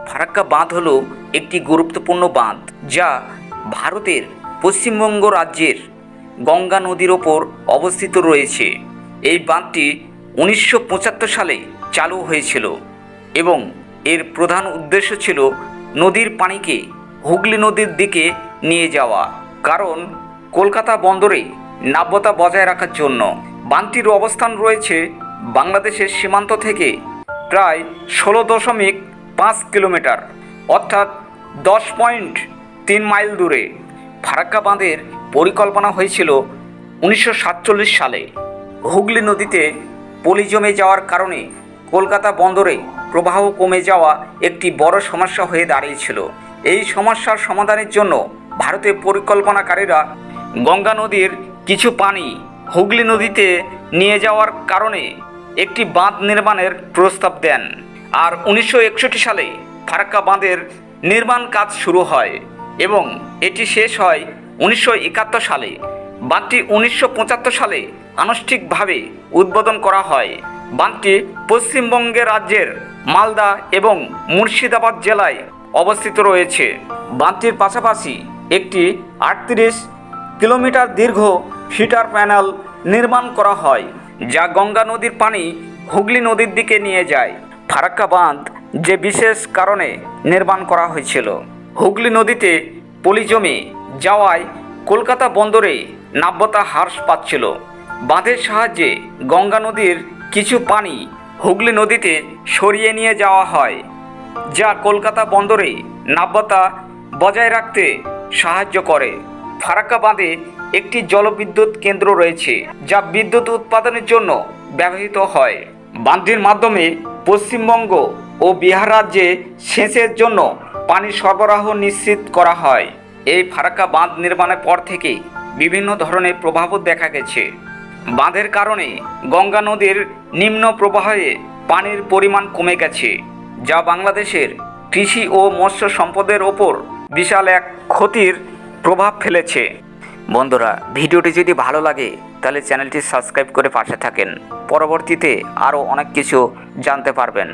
ফারাক্কা বাঁধ হলো একটি গুরুত্বপূর্ণ বাঁধ যা ভারতের পশ্চিমবঙ্গ রাজ্যের গঙ্গা নদীর ওপর অবস্থিত রয়েছে। এই বাঁধটি 1975 সালে চালু হয়েছিল এবং এর প্রধান উদ্দেশ্য ছিল নদীর পানিকে হুগলি নদীর দিকে নিয়ে যাওয়া, কারণ কলকাতা বন্দরে নাব্যতা বজায় রাখার জন্য। বাঁধটির অবস্থান রয়েছে বাংলাদেশের সীমান্ত থেকে প্রায় 16.5 কিলোমিটার, অর্থাৎ 10.3 মাইল দূরে। ফারাক্কা বাঁধের পরিকল্পনা হয়েছিল 1947 সালে। হুগলি নদীতে পলি জমে যাওয়ার কারণে কলকাতা বন্দরে প্রবাহ কমে যাওয়া একটি বড় সমস্যা হয়ে দাঁড়িয়েছিল। এই সমস্যার সমাধানের জন্য ভারতের পরিকল্পনাকারীরা গঙ্গা নদীর কিছু পানি হুগলি নদীতে নিয়ে যাওয়ার কারণে একটি বাঁধ নির্মাণের প্রস্তাব দেন। আর 1961 সালে ফারাক্কা বাঁধের নির্মাণ কাজ শুরু হয় এবং এটি শেষ হয় 1971 সালে। বাঁধটি 1975 সালে আনুষ্ঠানিকভাবে উদ্বোধন করা হয়। বাঁধটি পশ্চিমবঙ্গের রাজ্যের মালদা এবং মুর্শিদাবাদ জেলায় অবস্থিত রয়েছে। বাঁধটির পাশাপাশি একটি 38 কিলোমিটার দীর্ঘ ফিটার প্যানেল নির্মাণ করা হয়, যা গঙ্গা নদীর পানি হুগলি নদীর দিকে নিয়ে যায়। ফারাক্কা বাঁধ যে বিশেষ কারণে নির্মাণ করা হয়েছিল, হুগলি নদীতে পলি জমে যাওয়ায় কলকাতা বন্দরে নাব্যতা হ্রাস পাচ্ছিল। বাঁধের সাহায্যে গঙ্গা নদীর কিছু পানি হুগলি নদীতে সরিয়ে নিয়ে যাওয়া হয়, যা কলকাতা বন্দরে নাব্যতা বজায় রাখতে সাহায্য করে। ফারাক্কা বাঁধে একটি জলবিদ্যুৎ কেন্দ্র রয়েছে, যা বিদ্যুৎ উৎপাদনের জন্য ব্যবহৃত হয়। বাঁধটির মাধ্যমে পশ্চিমবঙ্গ ও বিহার রাজ্যে সেচের জন্য পানি সরবরাহ নিশ্চিত করা হয়। এই ফারাক্কা বাঁধ নির্মাণের পর থেকে বিভিন্ন ধরনের প্রভাবও দেখা গেছে। বাঁধের কারণে গঙ্গা নদীর নিম্ন প্রবাহে পানির পরিমাণ কমে গেছে, যা বাংলাদেশের কৃষি ও মৎস্য সম্পদের ওপর বিশাল এক ক্ষতির প্রভাব ফেলেছে। বন্ধুরা, ভিডিওটি যদি ভালো লাগে তাহলে চ্যানেলটি সাবস্ক্রাইব করে পাশে থাকেন। পরবর্তীতে আরও অনেক কিছু জানতে পারবেন।